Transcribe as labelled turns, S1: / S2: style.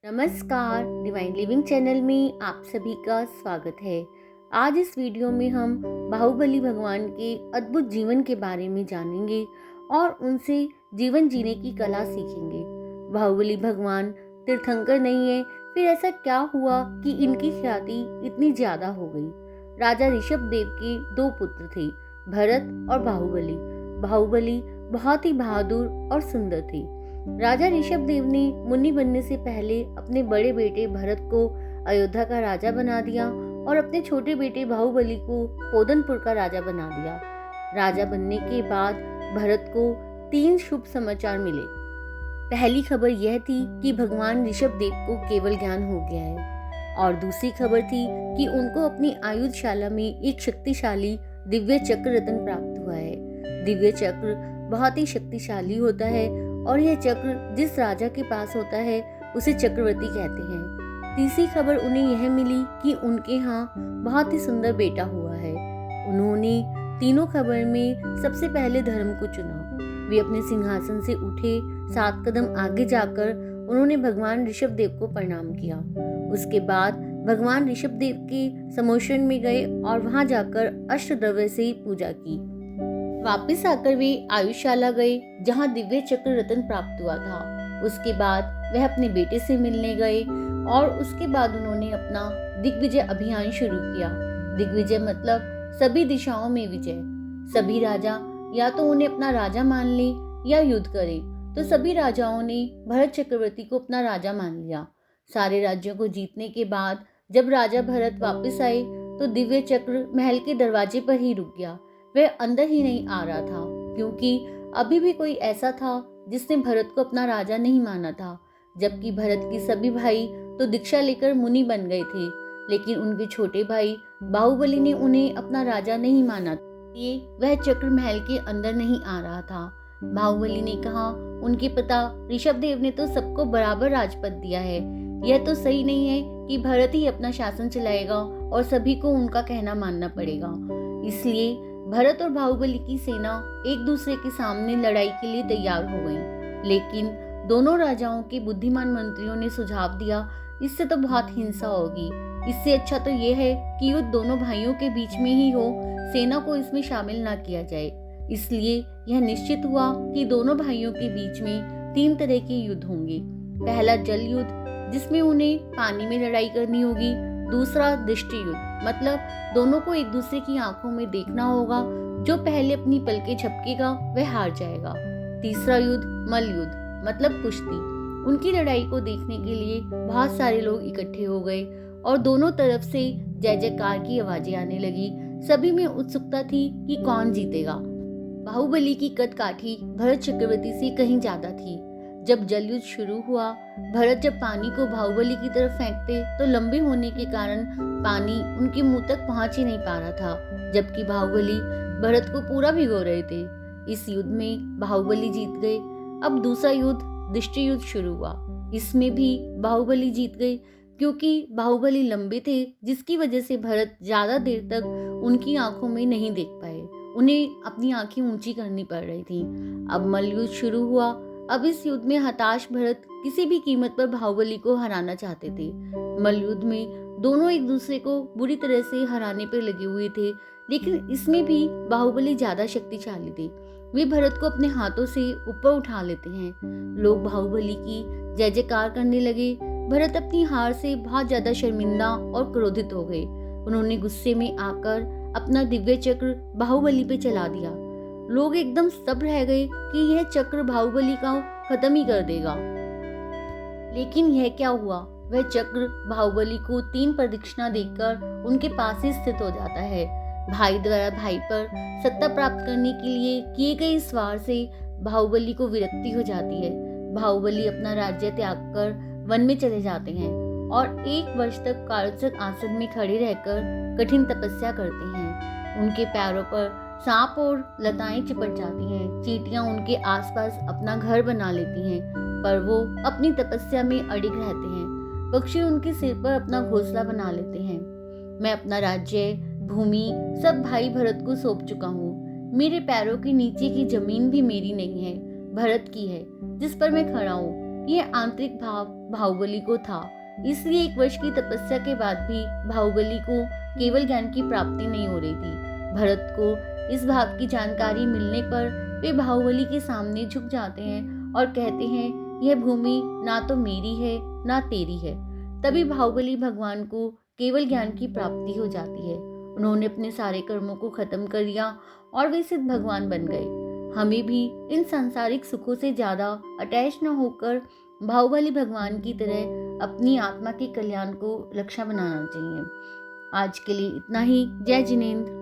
S1: नमस्कार, divine living channel में आप सभी का स्वागत है। आज इस वीडियो में हम बाहुबली भगवान के अद्भुत जीवन के बारे में जानेंगे और उनसे जीवन जीने की कला सीखेंगे। बाहुबली भगवान तीर्थंकर नहीं है, फिर ऐसा क्या हुआ कि इनकी ख्याति इतनी ज्यादा हो गई। राजा ऋषभ देव के दो पुत्र थे, भरत और बाहुबली। बाहुबली बहुत ही बहादुर और सुंदर थे। राजा ऋषभ देव ने मुनि बनने से पहले अपने बड़े बेटे भरत को अयोध्या का राजा बना दिया और अपने छोटे बेटे बाहुबली को पोदनपुर का राजा बना दिया। राजा बनने के बाद भरत को 3 शुभ समाचार मिले। पहली खबर यह थी कि भगवान ऋषभ देव को केवल ज्ञान हो गया है और दूसरी खबर थी कि उनको अपनी आयुधशाला में एक शक्तिशाली दिव्य चक्र रत्न प्राप्त हुआ है। दिव्य चक्र बहुत ही शक्तिशाली होता है और यह चक्र जिस राजा के पास होता है उसे चक्रवर्ती कहते हैं। तीसरी खबर उन्हें यह मिली कि उनके यहाँ बहुत ही सुंदर बेटा हुआ है। उन्होंने तीनों खबर में सबसे पहले धर्म को चुना। वे अपने सिंहासन से उठे, 7 कदम आगे जाकर उन्होंने भगवान ऋषभ देव को प्रणाम किया। उसके बाद भगवान ऋषभ देव के समोशन में गए और वहां जाकर अष्टद्रव्य से पूजा की। वापस आकर वे आयुषशाला गए जहां दिव्य चक्र रत्न प्राप्त हुआ था। उसके बाद वह अपने बेटे से मिलने गए और उसके बाद उन्होंने अपना दिग्विजय अभियान शुरू किया। दिग्विजय मतलब सभी दिशाओं में विजय। सभी राजा या तो उन्हें अपना राजा मान ले या युद्ध करे, तो सभी राजाओं ने भरत चक्रवर्ती को अपना राजा मान लिया। सारे राज्यों को जीतने के बाद जब राजा भरत वापस आए तो दिव्य चक्र महल के दरवाजे पर ही रुक गया। वह अंदर ही नहीं आ रहा था, क्योंकि अभी भी कोई ऐसा था जिसने भरत को अपना राजा नहीं माना था। जबकि भरत के सभी भाई तो दीक्षा लेकर मुनि बन गए थे, लेकिन उनके छोटे भाई बाहुबली ने उन्हें अपना राजा नहीं माना, ये वह चक्र महल के अंदर नहीं आ रहा था। बाहुबली ने कहा, उनके पिता ऋषभ देव ने तो सबको बराबर राजपद दिया है, यह तो सही नहीं है कि भरत ही अपना शासन चलाएगा और सभी को उनका कहना मानना पड़ेगा। इसलिए भरत और बाहुबली की सेना एक दूसरे के सामने लड़ाई के लिए तैयार हो गई। लेकिन दोनों राजाओं के बुद्धिमान मंत्रियों ने सुझाव दिया, इससे तो बहुत हिंसा होगी। इससे अच्छा तो यह है कि युद्ध दोनों भाइयों के बीच में ही हो, सेना को इसमें शामिल ना किया जाए। इसलिए यह निश्चित हुआ कि दोनों भाइयों के बीच में 3 तरह के युद्ध होंगे। पहला जल युद्ध, जिसमें उन्हें पानी में लड़ाई करनी होगी। दूसरा दृष्टि युद्ध, मतलब दोनों को एक दूसरे की आंखों में देखना होगा। जो पहले अपनी पलकें झपकेगा वह हार जाएगा। तीसरा युद्ध मल्ल युद्ध, मतलब कुश्ती। उनकी लड़ाई को देखने के लिए बहुत सारे लोग इकट्ठे हो गए और दोनों तरफ से जय जयकार की आवाजें आने लगी। सभी में उत्सुकता थी कि कौन जीतेगा। बाहुबली की कदकाठी भरत चक्रवर्ती से कहीं ज्यादा थी। जब जल युद्ध शुरू हुआ, भरत जब पानी को बाहुबली की तरफ फेंकते तो लंबे होने के कारण पानी उनके मुंह तक पहुंच ही नहीं पा रहा था, जबकि बाहुबली भरत को पूरा भिगो रहे थे। इस युद्ध में बाहुबली जीत गए। अब दूसरा युद्ध दृष्टि युद्ध शुरू हुआ। इसमें भी बाहुबली जीत गए, क्योंकि बाहुबली लंबे थे, जिसकी वजह से भरत ज्यादा देर तक उनकी आंखों में नहीं देख पाए। उन्हें अपनी आंखें ऊंची करनी पड़ रही थी। अब मल्ल युद्ध शुरू हुआ। अब इस युद्ध में हताश भरत किसी भी कीमत पर बाहुबली को हराना चाहते थे। मल्ल युद्ध में दोनों एक दूसरे को बुरी तरह से हराने पर लगे हुए थे, लेकिन इसमें भी बाहुबली ज्यादा शक्तिशाली थे। वे भरत को अपने हाथों से ऊपर उठा लेते हैं। लोग बाहुबली की जय जयकार करने लगे। भरत अपनी हार से बहुत ज्यादा शर्मिंदा और क्रोधित हो गए। उन्होंने गुस्से में आकर अपना दिव्य चक्र बाहुबली पे चला दिया। लोग एकदम स्तब्ध रह गए कि यह चक्र बाहुबली का खत्म ही कर देगा। लेकिन यह क्या हुआ, वह चक्र बाहुबली को 3 प्रदक्षिणा देकर उनके पास ही स्थित हो जाता है। भाई द्वारा भाई पर सत्ता प्राप्त करने के लिए किए गए इस वार से बाहुबली को विरक्ति हो जाती है। बाहुबली अपना राज्य त्याग कर वन में चले जाते हैं और 1 वर्ष तक कालचक्र आसन में खड़े रहकर कठिन तपस्या करते हैं। उनके पैरों पर सांप और लताएं चिपट जाती हैं। चींटियां उनके आसपास अपना घर बना लेती हैं, पर वो अपनी तपस्या में अडिग रहते हैं। पक्षी उनके सिर पर अपना घोंसला बना लेते हैं। मैं अपना राज्य, भूमि सब भाई भरत को सौंप चुका हूँ। मेरे पैरों के नीचे की जमीन भी मेरी नहीं है, भरत की है, जिस पर मैं खड़ा हूँ। ये आंतरिक भाव बाहुबली को था। इसलिए 1 वर्ष की तपस्या के बाद भी बाहुबली को केवल ज्ञान की प्राप्ति नहीं हो रही थी। भरत को इस भाव की जानकारी मिलने पर वे बाहुबली के सामने झुक जाते हैं और कहते हैं, यह भूमि ना तो मेरी है ना तेरी है। तभी बाहुबली भगवान को केवल ज्ञान की प्राप्ति हो जाती है। उन्होंने अपने सारे कर्मों को खत्म कर दिया और वे सिद्ध भगवान बन गए। हमें भी इन सांसारिक सुखों से ज्यादा अटैच न होकर बाहुबली भगवान की तरह अपनी आत्मा के कल्याण को लक्ष्य बनाना चाहिए। आज के लिए इतना ही। जय जिनेंद्र।